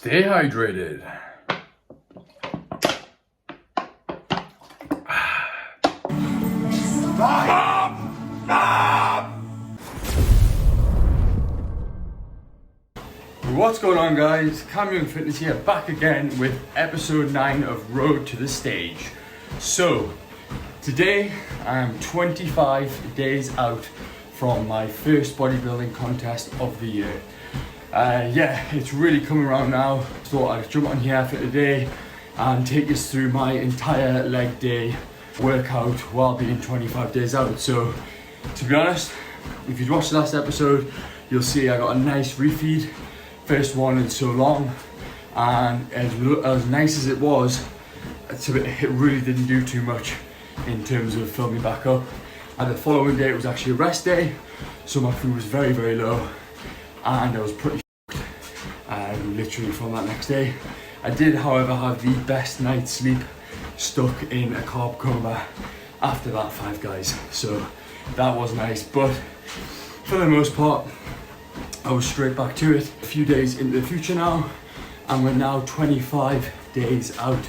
Stay hydrated. What's going on, guys? Camyoungfitness here, back again with episode 9 of Road to the Stage. So, today I'm 25 days out from my first bodybuilding contest of the year. Yeah, it's really coming around now. Thought I'd jump on here for today and take us through my entire leg day workout while being 25 days out. So, to be honest, if you'd watched the last episode, you'll see I got a nice refeed. First one in so long, and as nice as it was, it really didn't do too much in terms of filling me back up. And the following day it was actually a rest day, so my food was very, very low, and I was pretty literally from that next day. I did, however, have the best night's sleep, stuck in a carb coma after that, Five Guys, so that was nice. But for the most part, I was straight back to it. A few days into the future now, and we're now 25 days out.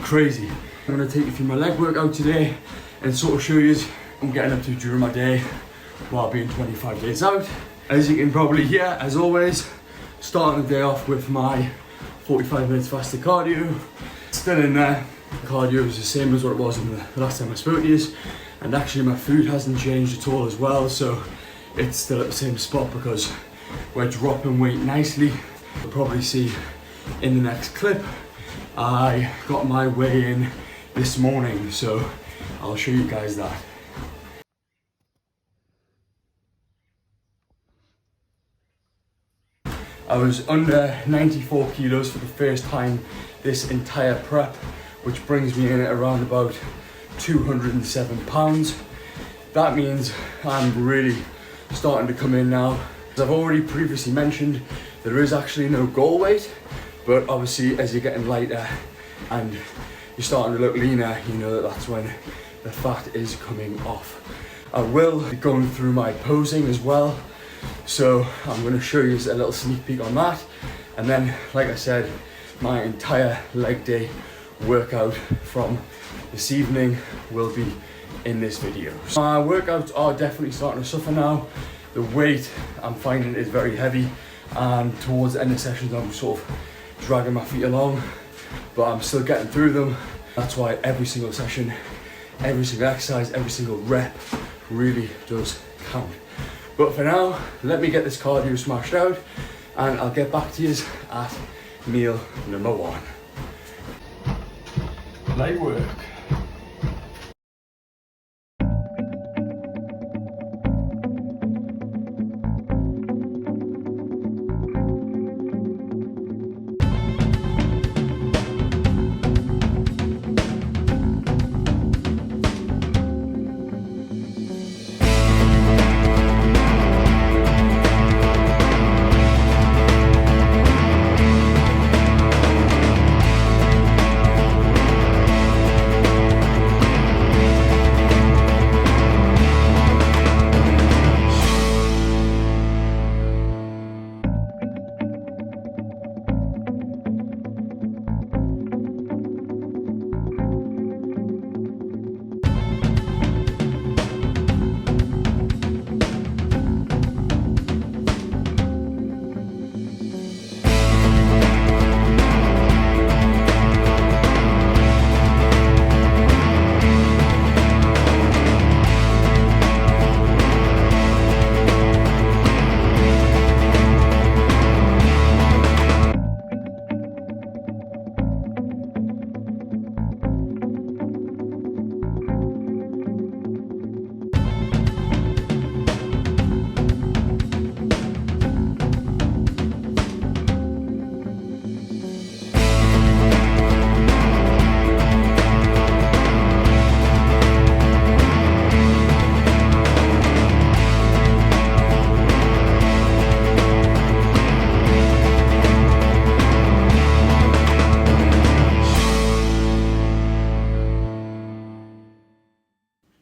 Crazy. I'm gonna take you through my leg workout today and sort of show you what I'm getting up to during my day while being 25 days out. As you can probably hear, as always, starting the day off with my 45 minutes fasted cardio. Still in there. The cardio is the same as what it was in the last time I spoke to you, and actually my food hasn't changed at all as well, so it's still at the same spot because we're dropping weight nicely. You'll probably see in the next clip, I got my weigh in this morning, so I'll show you guys that. I was under 94 kilos for the first time this entire prep, which brings me in at around about 207 pounds. That means I'm really starting to come in now. As I've already previously mentioned, there is actually no goal weight, but obviously as you're getting lighter and you're starting to look leaner, you know that that's when the fat is coming off. I will be going through my posing as well, so I'm going to show you a little sneak peek on that, and then, like I said, my entire leg day workout from this evening will be in this video. So my workouts are definitely starting to suffer now. The weight I'm finding is very heavy, and towards the end of sessions I'm sort of dragging my feet along, but I'm still getting through them. That's why every single session, every single exercise, every single rep really does count. But for now, let me get this cardio smashed out, and I'll get back to you at meal number 1. Light work.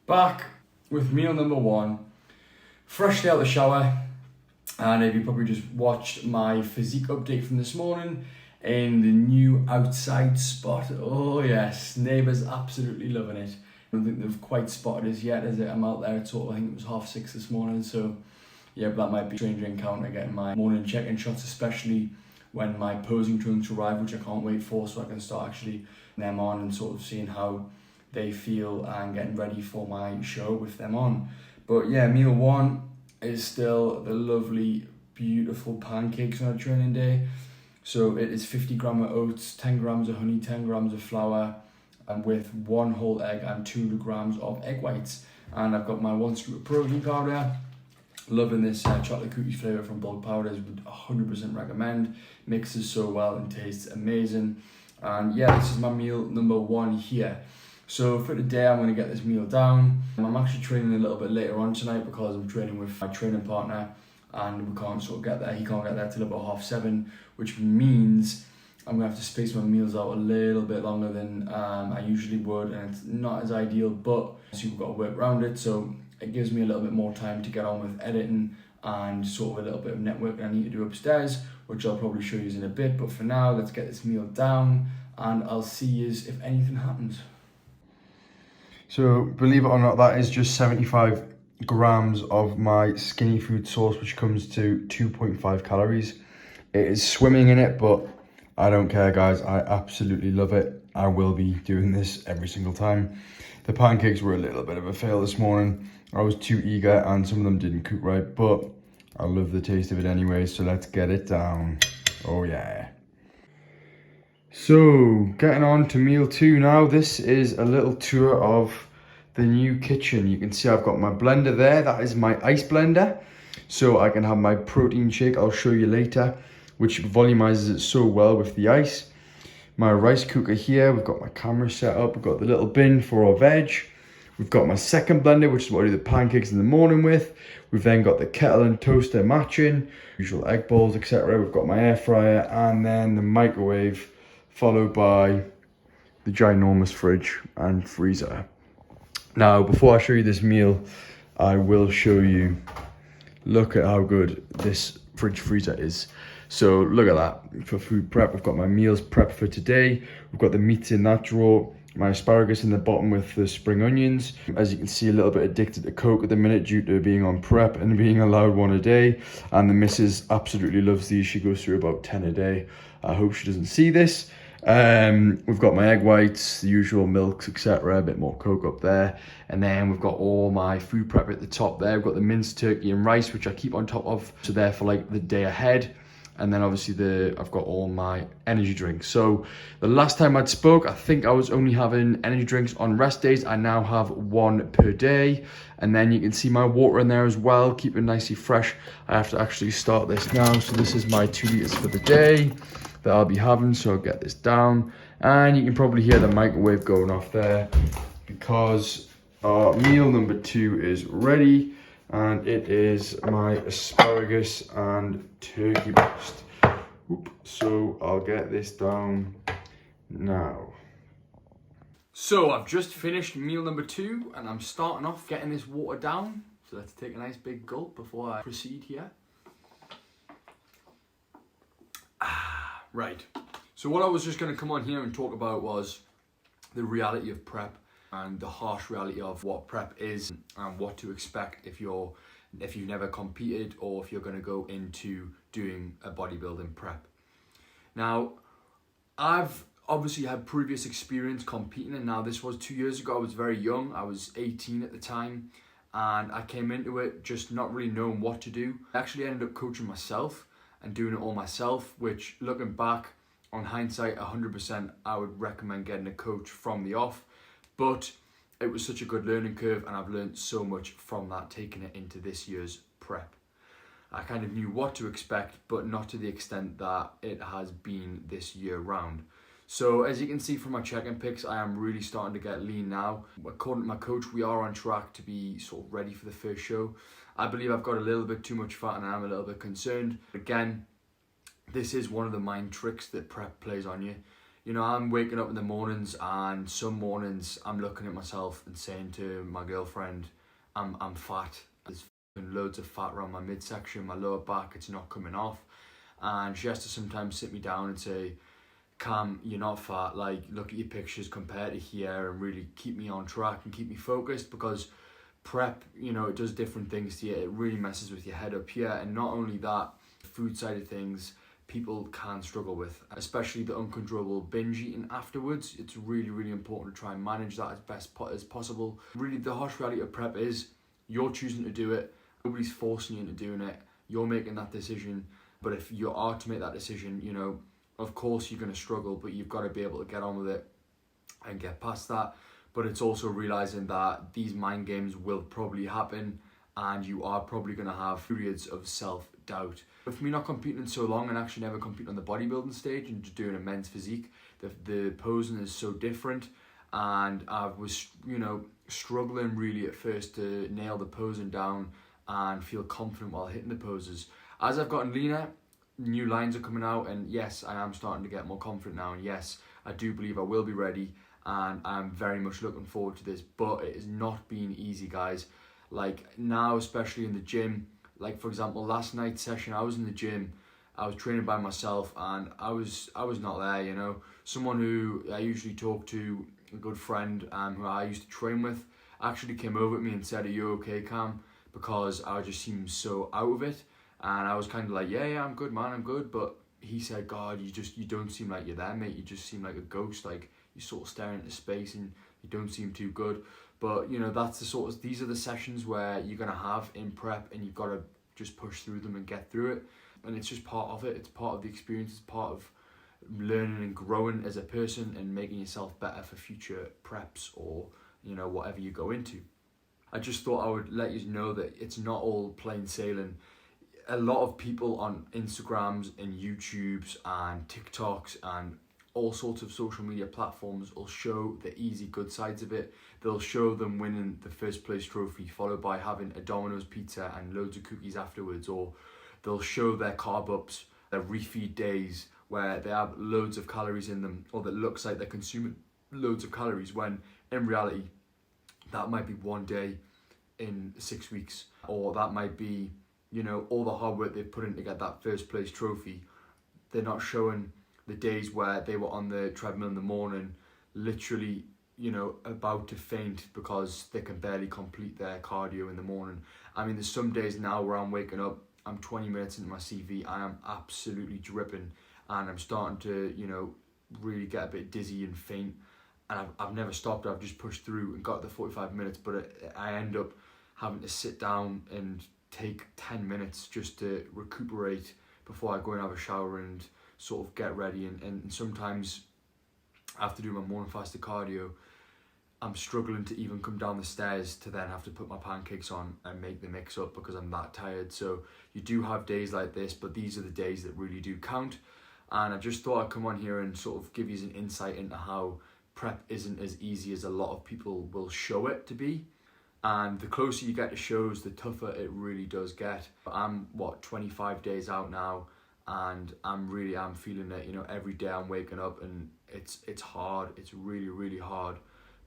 Back with meal number 1, freshly out of the shower. And if you probably just watched my physique update from this morning in the new outside spot, oh yes, neighbours absolutely loving it. I don't think they've quite spotted us yet as I'm out there at sort of, I think it was 6:30 this morning, so yeah, but that might be a stranger encounter getting my morning check-in shots, especially when my posing trunks arrive, which I can't wait for, so I can start actually them on and sort of seeing how they feel and getting ready for my show with them on. But yeah, meal one is still the lovely, beautiful pancakes on a training day. So it is 50 grams of oats, 10 grams of honey, 10 grams of flour, and with 1 whole egg and 200 grams of egg whites. And I've got my 1 scoop of protein powder. Loving this chocolate cookies flavour from Bulk Powders, would 100% recommend. Mixes so well and tastes amazing. And yeah, this is my meal number 1 here. So for today, I'm going to get this meal down. I'm actually training a little bit later on tonight because I'm training with my training partner and we can't sort of get there. He can't get there till about 7:30, which means I'm going to have to space my meals out a little bit longer than I usually would, and it's not as ideal, but so we've got to work around it. So it gives me a little bit more time to get on with editing and sort of a little bit of networking I need to do upstairs, which I'll probably show you in a bit. But for now, let's get this meal down and I'll see you if anything happens. So believe it or not, that is just 75 grams of my skinny food sauce, which comes to 2.5 calories. It is swimming in it, but I don't care, guys. I absolutely love it. I will be doing this every single time. The pancakes were a little bit of a fail this morning. I was too eager and some of them didn't cook right, but I love the taste of it anyway, so let's get it down. Oh yeah. So, getting on to meal 2 now. This is a little tour of the new kitchen. You can see I've got my blender there. That is my ice blender. So I can have my protein shake, I'll show you later, which volumizes it so well with the ice. My rice cooker here, we've got my camera set up, we've got the little bin for our veg. We've got my second blender, which is what I do the pancakes in the morning with. We've then got the kettle and toaster matching, usual egg balls, etc. We've got my air fryer and then the microwave, followed by the ginormous fridge and freezer. Now, before I show you this meal, I will show you, look at how good this fridge freezer is. So look at that. For food prep, we've got my meals prepped for today. We've got the meats in that drawer, my asparagus in the bottom with the spring onions. As you can see, a little bit addicted to Coke at the minute due to being on prep and being allowed 1 a day. And the missus absolutely loves these. She goes through about 10 a day. I hope she doesn't see this. We've got my egg whites, the usual milks, etc. A bit more Coke up there. And then we've got all my food prep at the top there. We've got the minced turkey and rice, which I keep on top of. So there for like the day ahead. And then obviously I've got all my energy drinks. So the last time I'd spoke, I think I was only having energy drinks on rest days. I now have 1 per day. And then you can see my water in there as well, keep it nicely fresh. I have to actually start this now. So this is my 2 liters for the day that I'll be having. So I'll get this down. And you can probably hear the microwave going off there because our meal number 2 is ready. And it is my asparagus and turkey breast. So I'll get this down now. So I've just finished meal number 2 and I'm starting off getting this water down. So let's take a nice big gulp before I proceed here. Right. So what I was just going to come on here and talk about was the reality of prep and the harsh reality of what prep is and what to expect if you've never competed or if you're going to go into doing a bodybuilding prep. Now, I've obviously had previous experience competing, and now this was 2 years ago. I was very young. I was 18 at the time, and I came into it just not really knowing what to do. I actually ended up coaching myself and doing it all myself, which looking back on hindsight, 100% I would recommend getting a coach from the off. But it was such a good learning curve and I've learned so much from that, taking it into this year's prep. I kind of knew what to expect, but not to the extent that it has been this year round. So as you can see from my check-in pics, I am really starting to get lean now. According to my coach, we are on track to be sort of ready for the first show. I believe I've got a little bit too much fat and I'm a little bit concerned. Again, this is one of the mind tricks that prep plays on you. You know, I'm waking up in the mornings and some mornings I'm looking at myself and saying to my girlfriend, I'm fat. and loads of fat around my midsection, my lower back, it's not coming off. And she has to sometimes sit me down and say, Cam, you're not fat, like look at your pictures compared to here, and really keep me on track and keep me focused, because prep, you know, it does different things to you. It really messes with your head up here. And not only that, food side of things, people can struggle with, especially the uncontrollable binge eating afterwards. It's really, really important to try and manage that as best as possible. Really, the harsh reality of prep is you're choosing to do it. Nobody's forcing you into doing it. You're making that decision. But if you are to make that decision, you know, of course you're going to struggle, but you've got to be able to get on with it and get past that. But it's also realizing that these mind games will probably happen, and you are probably going to have periods of self-doubt. With me not competing in so long and actually never competing on the bodybuilding stage and just doing a men's physique, the posing is so different, and I was, you know, struggling really at first to nail the posing down and feel confident while hitting the poses. As I've gotten leaner, new lines are coming out, and yes, I am starting to get more confident now, and yes, I do believe I will be ready, and I'm very much looking forward to this. But it has not been easy, guys. Like now, especially in the gym, like for example, last night's session, I was in the gym, I was training by myself, and I was not there, you know. Someone who I usually talk to, a good friend who I used to train with, actually came over at me and said, "Are you okay, Cam?" Because I just seemed so out of it. And I was kind of like, yeah, I'm good, man, I'm good. But he said, God, you don't seem like you're there, mate. You just seem like a ghost. Like you're sort of staring into space and you don't seem too good. But, you know, that's these are the sessions where you're going to have in prep, and you've got to just push through them and get through it. And it's just part of it. It's part of the experience. It's part of learning and growing as a person and making yourself better for future preps or, you know, whatever you go into. I just thought I would let you know that it's not all plain sailing. A lot of people on Instagrams and YouTubes and TikToks and all sorts of social media platforms will show the easy good sides of it. They'll show them winning the first place trophy, followed by having a Domino's pizza and loads of cookies afterwards, or they'll show their carb ups, their refeed days where they have loads of calories in them, or that looks like they're consuming loads of calories, when in reality that might be one day in 6 weeks, or that might be, you know, all the hard work they've put in to get that first place trophy. They're not showing the days where they were on the treadmill in the morning, literally, you know, about to faint because they can barely complete their cardio in the morning. I mean, there's some days now where I'm waking up, I'm 20 minutes into my CV, I am absolutely dripping, and I'm starting to, you know, really get a bit dizzy and faint. And I've never stopped, I've just pushed through and got the 45 minutes, but I end up having to sit down and take 10 minutes just to recuperate before I go and have a shower and sort of get ready. And sometimes after doing my morning fasted cardio, I'm struggling to even come down the stairs to then have to put my pancakes on and make the mix up because I'm that tired. So you do have days like this, but these are the days that really do count. And I just thought I'd come on here and sort of give you an insight into how prep isn't as easy as a lot of people will show it to be. And the closer you get to shows, the tougher it really does get. I'm 25 days out now, and I'm feeling it. You know, every day I'm waking up and it's hard. It's really, really hard.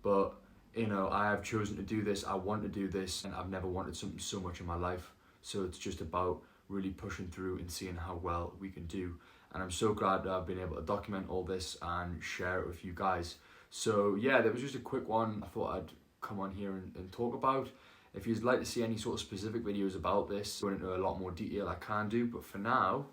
But you know, I have chosen to do this. I want to do this, and I've never wanted something so much in my life. So it's just about really pushing through and seeing how well we can do. And I'm so glad that I've been able to document all this and share it with you guys. So yeah, that was just a quick one. I thought I'd come on here and talk about. If you'd like to see any sort of specific videos about this, go into a lot more detail, I can do, but for now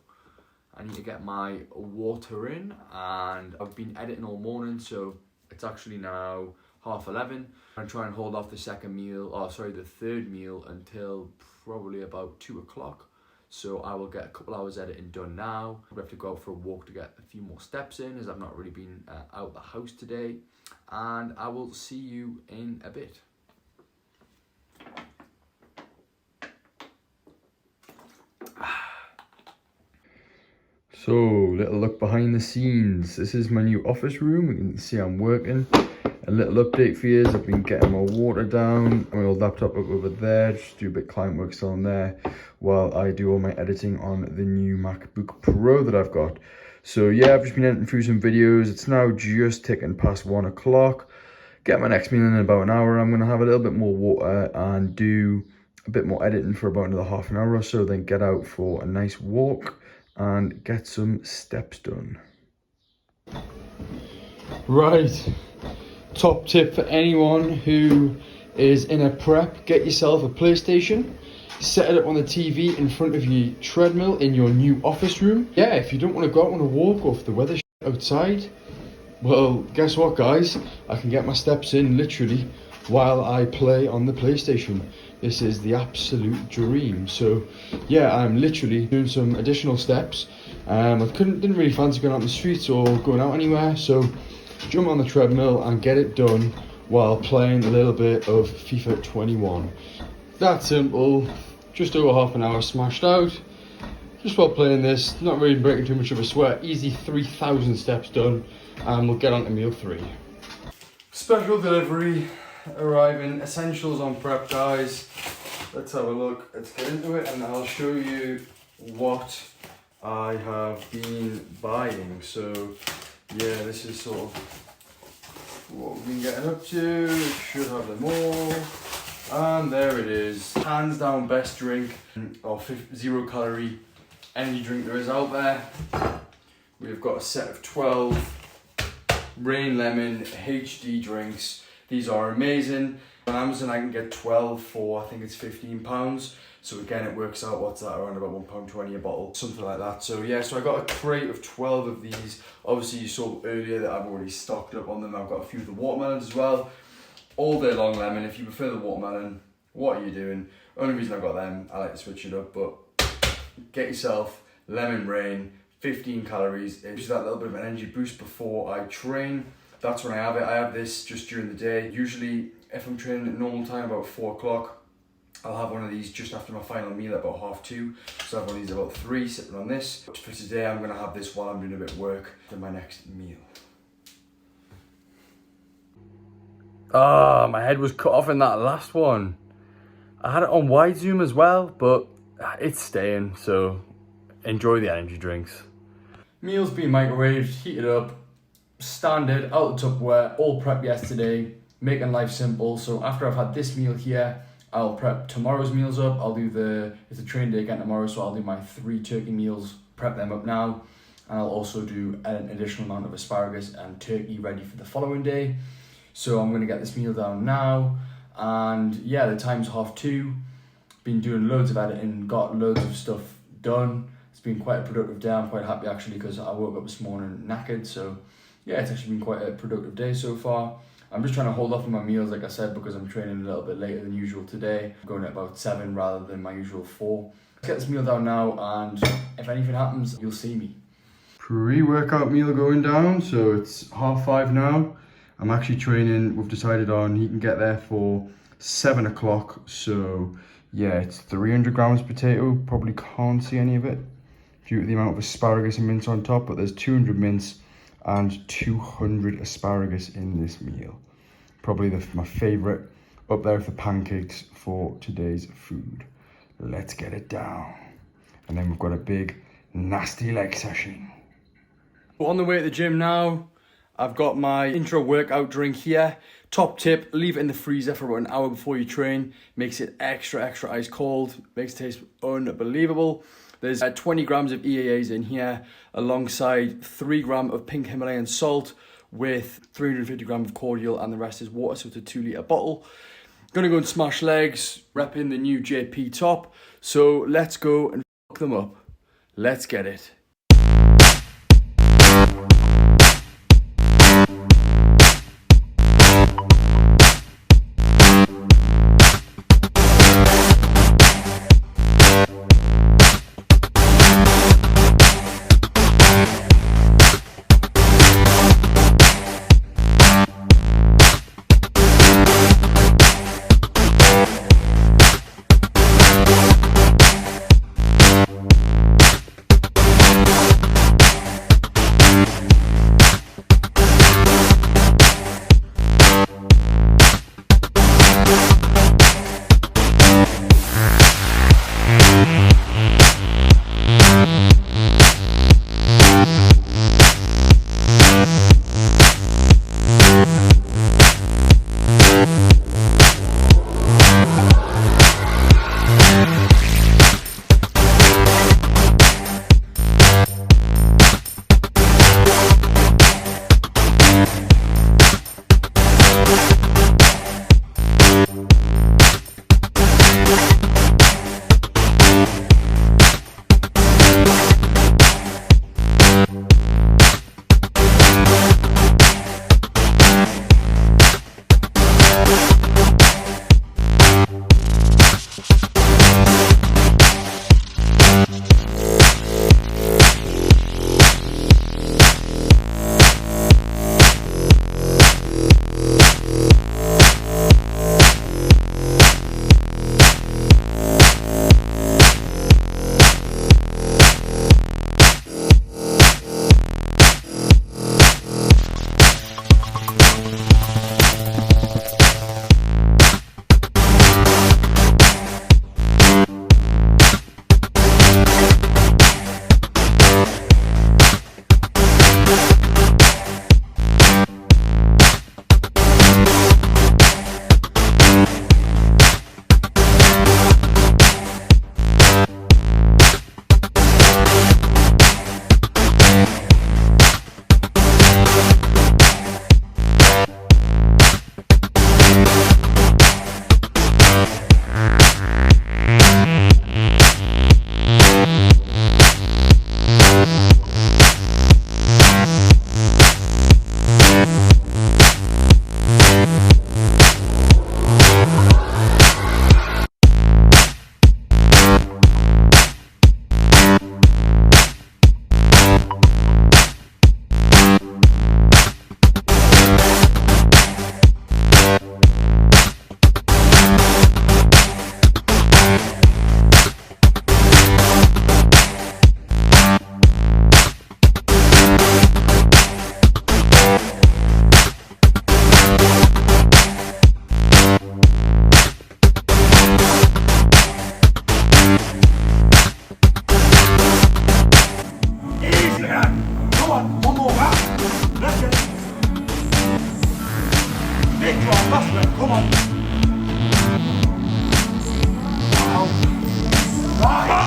I need to get my water in, and I've been editing all morning, so it's actually now 11:30. I'm trying to hold off the third meal until probably about 2 o'clock. So I will get a couple hours editing done now. I have to go out for a walk to get a few more steps in, as I've not really been out the house today. And I will see you in a bit. So, little look behind the scenes. This is my new office room. You can see I'm working. A little update for you is I've been getting my water down, my old laptop up over there, just do a bit of client work still on there, while I do all my editing on the new MacBook Pro that I've got. So yeah, I've just been editing through some videos. It's now just ticking past 1 o'clock. Get my next meal in about an hour. I'm going to have a little bit more water and do a bit more editing for about another half an hour or so, then get out for a nice walk and get some steps done. Right, top tip for anyone who is in a prep: get yourself a PlayStation, set it up on the TV in front of your treadmill in your new office room. Yeah, if you don't want to go out on a walk or if the weather's outside, well, guess what, guys? I can get my steps in literally while I play on the PlayStation. This is the absolute dream. So yeah, I'm literally doing some additional steps. I didn't really fancy going out on the streets or going out anywhere, so jump on the treadmill and get it done while playing a little bit of FIFA 21. That simple. Just over half an hour smashed out just while playing this, not really breaking too much of a sweat. Easy 3,000 steps done, and we'll get on to meal 3. Special delivery arriving. Essentials on prep, guys. Let's have a look. Let's get into it and I'll show you what I have been buying. So yeah, this is sort of what we've been getting up to. It should have them all. And there it is. Hands down best drink or 0 calorie energy drink there is out there. We've got a set of 12 Rain Lemon HD drinks. These are amazing. On Amazon I can get 12 for, I think it's £15. So again, it works out, what's that, around about £1.20 a bottle, something like that. So yeah, so I got a crate of 12 of these. Obviously you saw earlier that I've already stocked up on them. I've got a few of the watermelons as well. All day long lemon. If you prefer the watermelon, what are you doing? Only reason I got them, I like to switch it up, but get yourself lemon rain, 15 calories. It's just that little bit of an energy boost before I train. That's when I have it. I have this just during the day. Usually if I'm training at normal time, about 4 o'clock, I'll have one of these just after my final meal at about 2:30. So I have one of these about 3, sipping on this. For today, I'm gonna have this while I'm doing a bit of work for my next meal. Ah, my head was cut off in that last one. I had it on wide zoom as well, but it's staying, so enjoy the energy drinks. Meals being microwaved, heated up, standard, out the Tupperware, all prep yesterday, making life simple. So after I've had this meal here, I'll prep tomorrow's meals up. I'll do it's a train day again tomorrow, so I'll do my 3 turkey meals, prep them up now. And I'll also do an additional amount of asparagus and turkey ready for the following day. So I'm gonna get this meal down now. And yeah, the time's 2:30. Been doing loads of editing, got loads of stuff done. It's been quite a productive day. I'm quite happy actually because I woke up this morning knackered. So yeah, it's actually been quite a productive day so far. I'm just trying to hold off on my meals, like I said, because I'm training a little bit later than usual today. I'm going at about 7 rather than my usual 4. Let's get this meal down now, and if anything happens, you'll see me. Pre-workout meal going down, so it's 5:30 now. I'm actually training, we've decided on, he can get there for 7 o'clock. So yeah, it's 300 grams potato, probably can't see any of it due to the amount of asparagus and mince on top, but there's 200 mince and 200 asparagus in this meal. Probably my favorite, up there with the pancakes for today's food. Let's get it down. And then we've got a big nasty leg session. We're on the way to the gym now. I've got my intro workout drink here. Top tip, leave it in the freezer for about an hour before you train. Makes it extra ice cold. Makes it taste unbelievable. There's 20 grams of EAAs in here, alongside 3 grams of pink Himalayan salt with 350 grams of cordial, and the rest is water, so it's a 2-litre bottle. Gonna go and smash legs, repping the new JP top. So let's go and fuck them up. Let's get it. on, one more. That's it. Big drop, that's it. Come on. Right.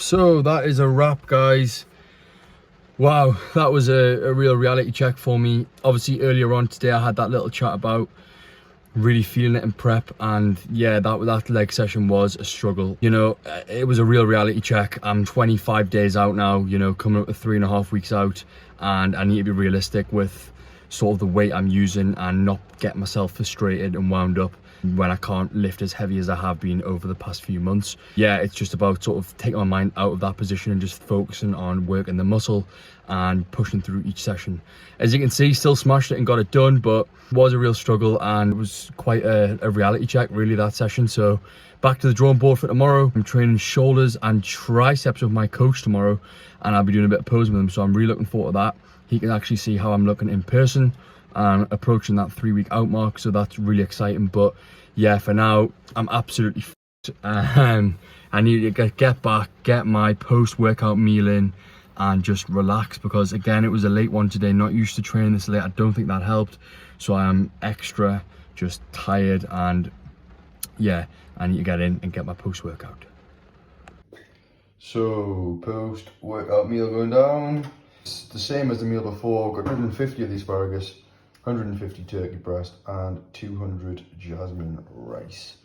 So that is a wrap, guys. Wow, that was a real reality check for me. Obviously earlier on today I had that little chat about really feeling it in prep, and yeah, that leg session was a struggle. You know, it was a real reality check. I'm 25 days out now, you know, coming up to 3.5 weeks out, and I need to be realistic with sort of the weight I'm using and not get myself frustrated and wound up when I can't lift as heavy as I have been over the past few months. Yeah, it's just about sort of taking my mind out of that position and just focusing on working the muscle and pushing through each session. As you can see, still smashed it and got it done, but it was a real struggle and it was quite a reality check really, that session. So back to the drawing board for tomorrow. I'm training shoulders and triceps with my coach tomorrow, and I'll be doing a bit of posing with him, so I'm really looking forward to that. He can actually see how I'm looking in person and approaching that 3-week out mark, so that's really exciting. But yeah, for now I'm absolutely f***ed. I need to get back, get my post-workout meal in and just relax, because again, it was a late one today, not used to training this late. I don't think that helped, so I am extra just tired, and yeah, I need to get in and get my post-workout. So post-workout meal going down. It's the same as the meal before. Got 150 of the asparagus, 150 turkey breast and 200 jasmine rice.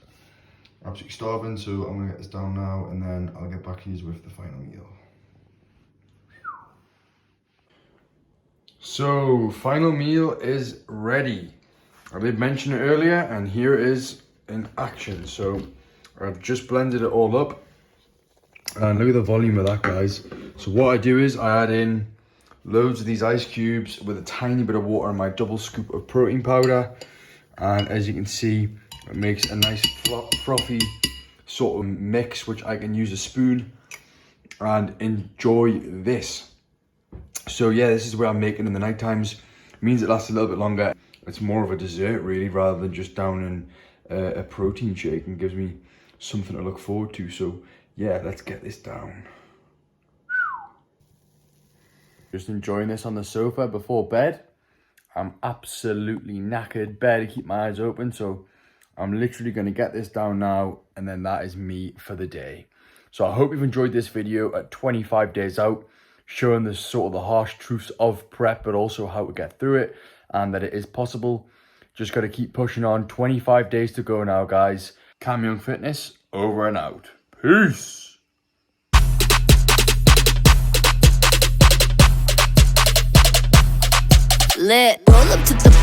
Absolutely starving, so I'm gonna get this down now and then I'll get back to you with the final meal. So final meal is ready. I did mention it earlier and here it is in action. So I've just blended it all up and look at the volume of that, guys. So what I do is I add in loads of these ice cubes with a tiny bit of water and my double scoop of protein powder, And as you can see, it makes a nice frothy sort of mix, which I can use a spoon and enjoy this. So yeah, this is where I'm making in the night times. It means it lasts a little bit longer. It's more of a dessert really, rather than just downing a protein shake, and gives me something to look forward to. So yeah, let's get this down. Just enjoying this on the sofa before bed. I'm absolutely knackered, barely keep my eyes open, so I'm literally going to get this down now, and then that is me for the day. So I hope you've enjoyed this video at 25 days out, showing the sort of the harsh truths of prep, but also how to get through it, and that it is possible. Just got to keep pushing on. 25 days to go now, guys. Camyoungfitness, over and out. Peace. Lit. Roll up to the